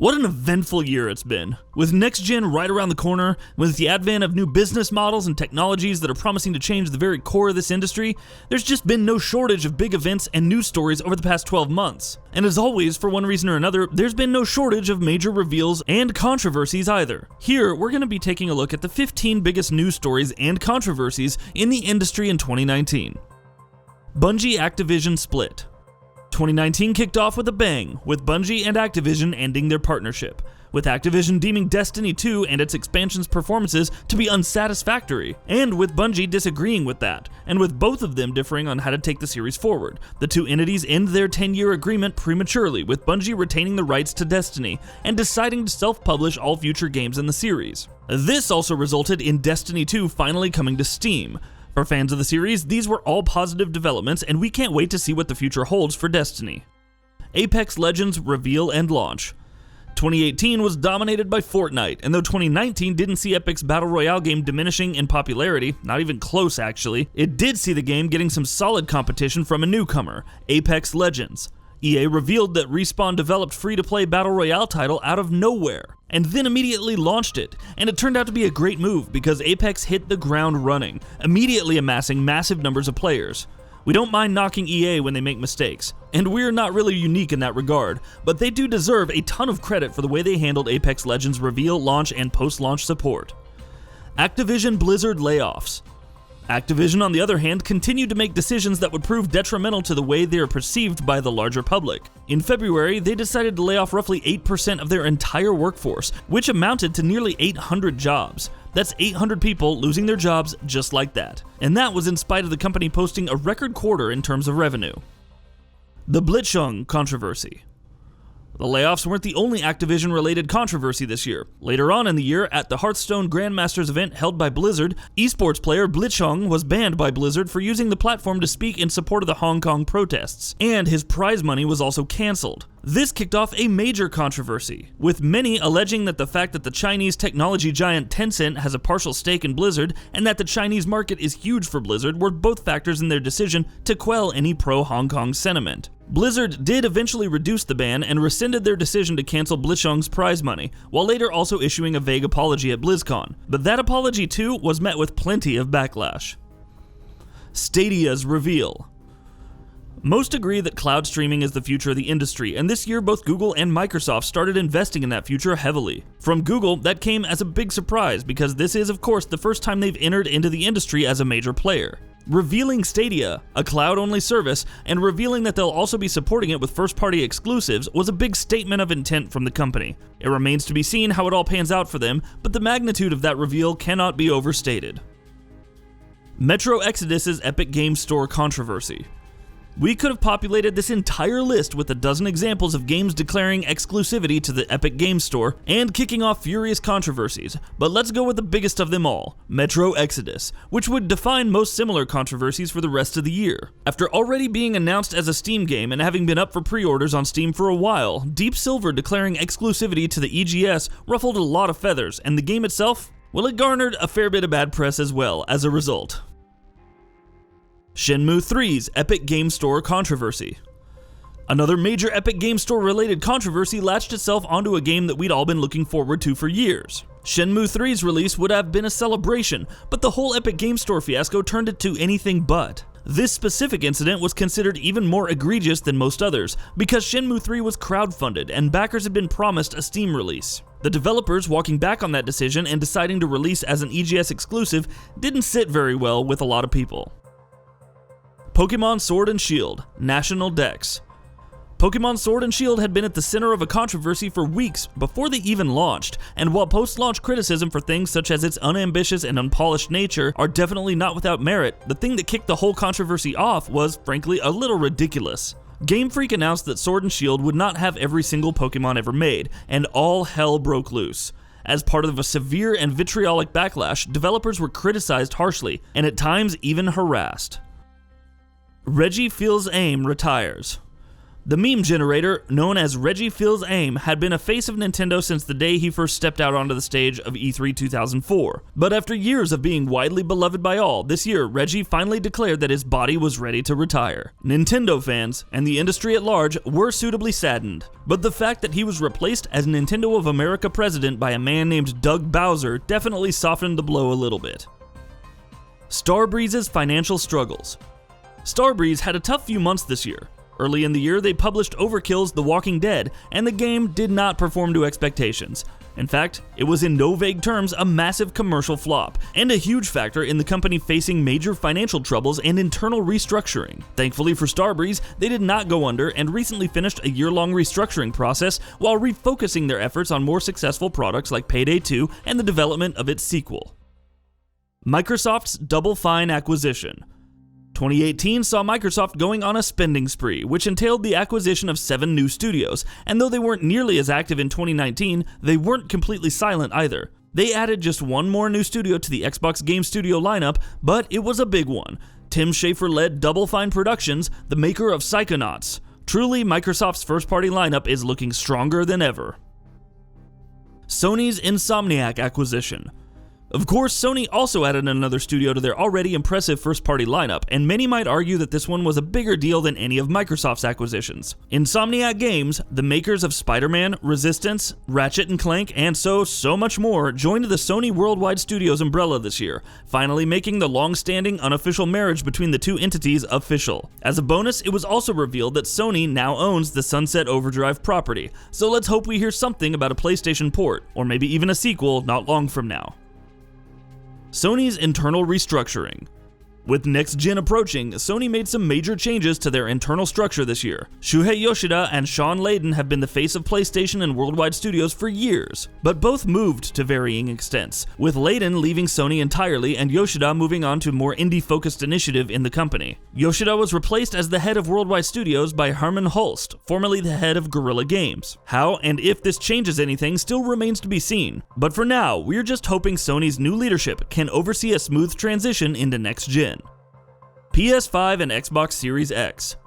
What an eventful year it's been. With next gen right around the corner, with the advent of new business models and technologies that are promising to change the very core of this industry, there's just been no shortage of big events and news stories over the past 12 months. And as always, for one reason or another, there's been no shortage of major reveals and controversies either. Here, we're going to be taking a look at the 15 biggest news stories and controversies in the industry in 2019. Bungie-Activision split. 2019 kicked off with a bang, with Bungie and Activision ending their partnership, with Activision deeming Destiny 2 and its expansion's performances to be unsatisfactory, and with Bungie disagreeing with that, and with both of them differing on how to take the series forward. The two entities end their 10-year agreement prematurely, with Bungie retaining the rights to Destiny, and deciding to self-publish all future games in the series. This also resulted in Destiny 2 finally coming to Steam. For fans of the series, these were all positive developments, and we can't wait to see what the future holds for Destiny. Apex Legends reveal and launch. 2018 was dominated by Fortnite, and though 2019 didn't see Epic's Battle Royale game diminishing in popularity, not even close actually, it did see the game getting some solid competition from a newcomer, Apex Legends. EA revealed that Respawn developed free-to-play Battle Royale title out of nowhere, and then immediately launched it, and it turned out to be a great move because Apex hit the ground running, immediately amassing massive numbers of players. We don't mind knocking EA when they make mistakes, and we're not really unique in that regard, but they do deserve a ton of credit for the way they handled Apex Legends reveal, launch, and post-launch support. ACTIVISION-BLIZZARD layoffs. Activision, on the other hand, continued to make decisions that would prove detrimental to the way they are perceived by the larger public. In February, they decided to lay off roughly 8% of their entire workforce, which amounted to nearly 800 jobs. That's 800 people losing their jobs just like that. And that was in spite of the company posting a record quarter in terms of revenue. The BUNGIE controversy. The layoffs weren't the only Activision-related controversy this year. Later on in the year, at the Hearthstone Grandmasters event held by Blizzard, esports player BUNGIE was banned by Blizzard for using the platform to speak in support of the Hong Kong protests, and his prize money was also cancelled. This kicked off a major controversy, with many alleging that the fact that the Chinese technology giant Tencent has a partial stake in Blizzard and that the Chinese market is huge for Blizzard were both factors in their decision to quell any pro-Hong Kong sentiment. Blizzard did eventually reduce the ban and rescinded their decision to cancel BUNGIE's prize money, while later also issuing a vague apology at BlizzCon. But that apology too was met with plenty of backlash. Stadia's reveal. Most agree that cloud streaming is the future of the industry, and this year both Google and Microsoft started investing in that future heavily. From Google, that came as a big surprise because this is, of course, the first time they've entered into the industry as a major player. Revealing Stadia, a cloud-only service, and revealing that they'll also be supporting it with first-party exclusives was a big statement of intent from the company. It remains to be seen how it all pans out for them, but the magnitude of that reveal cannot be overstated. Metro Exodus' Epic Games Store controversy. We could have populated this entire list with a dozen examples of games declaring exclusivity to the Epic Games Store and kicking off furious controversies, but let's go with the biggest of them all, Metro Exodus, which would define most similar controversies for the rest of the year. After already being announced as a Steam game and having been up for pre-orders on Steam for a while, Deep Silver declaring exclusivity to the EGS ruffled a lot of feathers, and the game itself, well, it garnered a fair bit of bad press as well as a result. Shenmue 3's Epic Games Store controversy. Another major Epic Games Store related controversy latched itself onto a game that we'd all been looking forward to for years. Shenmue 3's release would have been a celebration, but the whole Epic Games Store fiasco turned it to anything but. This specific incident was considered even more egregious than most others, because Shenmue 3 was crowdfunded and backers had been promised a Steam release. The developers walking back on that decision and deciding to release as an EGS exclusive didn't sit very well with a lot of people. Pokemon Sword and Shield, National Dex. Pokemon Sword and Shield had been at the center of a controversy for weeks before they even launched, and while post-launch criticism for things such as its unambitious and unpolished nature are definitely not without merit, the thing that kicked the whole controversy off was, frankly, a little ridiculous. Game Freak announced that Sword and Shield would not have every single Pokemon ever made, and all hell broke loose. As part of a severe and vitriolic backlash, developers were criticized harshly, and at times even harassed. Reggie fils-aime retires. The meme generator, known as Reggie fils-aime, had been a face of Nintendo since the day he first stepped out onto the stage of E3 2004. But after years of being widely beloved by all, this year Reggie finally declared that his body was ready to retire. Nintendo fans, and the industry at large, were suitably saddened. But the fact that he was replaced as Nintendo of America president by a man named Doug Bowser definitely softened the blow a little bit. STARBREEZE'S financial struggles. STARBREEZE had a tough few months this year. Early in the year, they published Overkill's The Walking Dead, and the game did not perform to expectations. In fact, it was in no vague terms a massive commercial flop, and a huge factor in the company facing major financial troubles and internal restructuring. Thankfully for STARBREEZE, they did not go under and recently finished a year-long restructuring process while refocusing their efforts on more successful products like Payday 2 and the development of its sequel. Microsoft's Double Fine acquisition. 2018 saw Microsoft going on a spending spree, which entailed the acquisition of 7 new studios, and though they weren't nearly as active in 2019, they weren't completely silent either. They added just one more new studio to the Xbox Game Studio lineup, but it was a big one. Tim Schafer-led Double Fine Productions, the maker of Psychonauts. Truly, Microsoft's first-party lineup is looking stronger than ever. Sony's INSOMNIAC acquisition. Of course, Sony also added another studio to their already impressive first-party lineup, and many might argue that this one was a bigger deal than any of Microsoft's acquisitions. INSOMNIAC Games, the makers of Spider-Man, Resistance, Ratchet & Clank, and so much more, joined the Sony Worldwide Studios umbrella this year, finally making the long-standing unofficial marriage between the two entities official. As a bonus, it was also revealed that Sony now owns the Sunset Overdrive property, so let's hope we hear something about a PlayStation port, or maybe even a sequel not long from now. Sony's internal restructuring. With next gen approaching, Sony made some major changes to their internal structure this year. Shuhei Yoshida and Sean Layden have been the face of PlayStation and Worldwide Studios for years, but both moved to varying extents, with Layden leaving Sony entirely and Yoshida moving on to a more indie-focused initiative in the company. Yoshida was replaced as the head of Worldwide Studios by Herman Hulst, formerly the head of Guerrilla Games. How and if this changes anything still remains to be seen, but for now, we're just hoping Sony's new leadership can oversee a smooth transition into next gen. PS5 and Xbox Series X.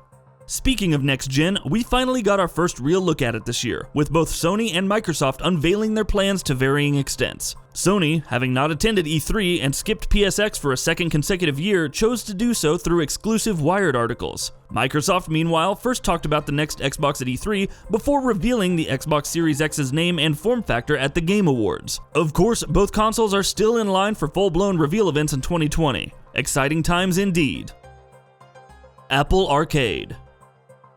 Speaking of next gen, we finally got our first real look at it this year, with both Sony and Microsoft unveiling their plans to varying extents. Sony, having not attended E3 and skipped PSX for a second consecutive year, chose to do so through exclusive Wired articles. Microsoft, meanwhile, first talked about the next Xbox at E3 before revealing the Xbox Series X's name and form factor at the Game Awards. Of course, both consoles are still in line for full-blown reveal events in 2020. Exciting times indeed. Apple Arcade.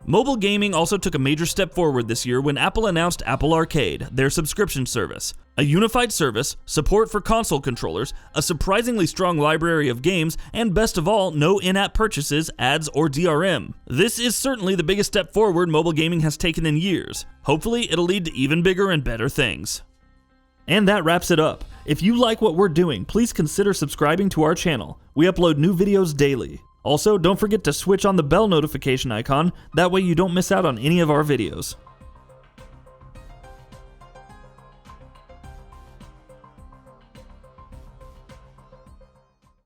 Mobile gaming also took a major step forward this year when Apple announced Apple Arcade, their subscription service. A unified service, support for console controllers, a surprisingly strong library of games, and best of all, no in-app purchases, ads, or DRM. This is certainly the biggest step forward mobile gaming has taken in years. Hopefully, it'll lead to even bigger and better things. And that wraps it up. If you like what we're doing, please consider subscribing to our channel. We upload new videos daily. Also, don't forget to switch on the bell notification icon, that way you don't miss out on any of our videos.